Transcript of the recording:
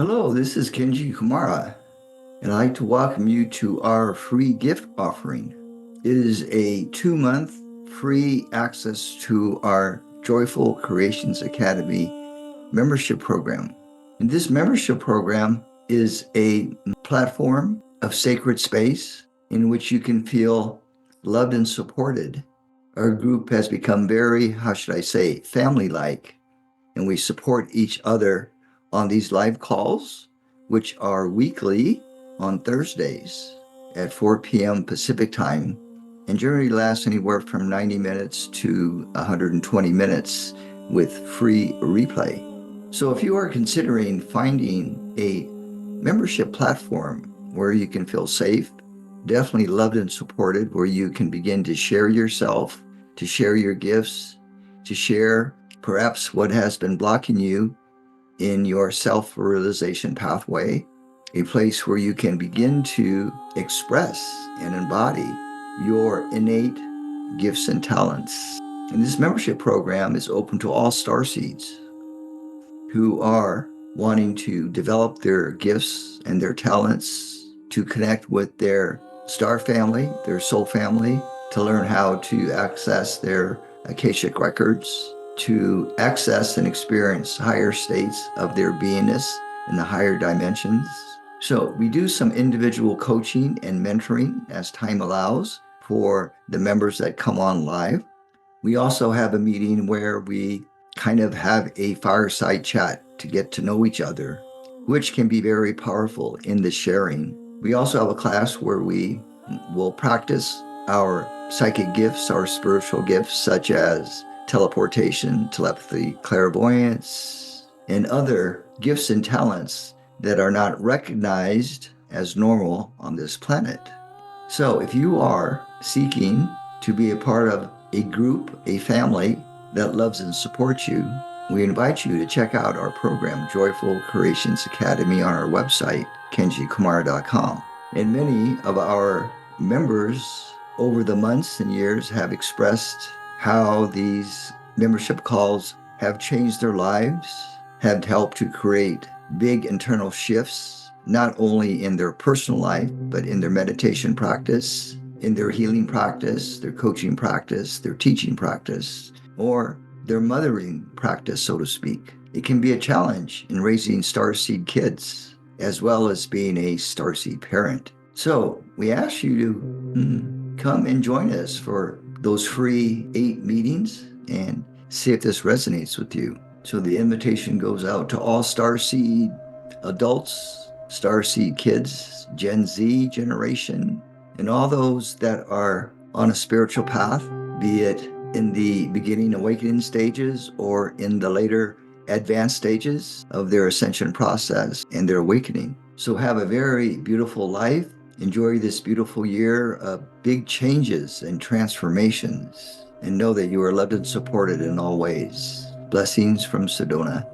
Hello, this is Kenji Kumara, and I'd like to welcome you to our free gift offering. It is a 2-month free access to our Joyful Creations Academy membership program. And this membership program is a platform of sacred space in which you can feel loved and supported. Our group has become very, how should I say, family-like, and we support each other on these live calls, which are weekly on Thursdays at 4 p.m. Pacific time, and generally last anywhere from 90 minutes to 120 minutes with free replay. So if you are considering finding a membership platform where you can feel safe, definitely loved and supported, where you can begin to share yourself, to share your gifts, to share perhaps what has been blocking you in your self-realization pathway, a place where you can begin to express and embody your innate gifts and talents. And this membership program is open to all starseeds who are wanting to develop their gifts and their talents to connect with their star family, their soul family, to learn how to access their Akashic records, to access and experience higher states of their beingness in the higher dimensions. So we do some individual coaching and mentoring as time allows for the members that come on live. We also have a meeting where we kind of have a fireside chat to get to know each other, which can be very powerful in the sharing. We also have a class where we will practice our psychic gifts, our spiritual gifts, such as teleportation, telepathy, clairvoyance, and other gifts and talents that are not recognized as normal on this planet. So if you are seeking to be a part of a group, a family that loves and supports you, we invite you to check out our program, Joyful Creations Academy, on our website, kenjikumara.com. And many of our members over the months and years have expressed how these membership calls have changed their lives, have helped to create big internal shifts, not only in their personal life, but in their meditation practice, in their healing practice, their coaching practice, their teaching practice, or their mothering practice, so to speak. It can be a challenge in raising starseed kids, as well as being a starseed parent. So we ask you to come and join us for those free 8 meetings and see if this resonates with you. So the invitation goes out to all starseed adults, starseed kids, Gen Z generation, and all those that are on a spiritual path, be it in the beginning awakening stages or in the later advanced stages of their ascension process and their awakening. So have a very beautiful life. Enjoy this beautiful year of big changes and transformations, and know that you are loved and supported in all ways. Blessings from Sedona.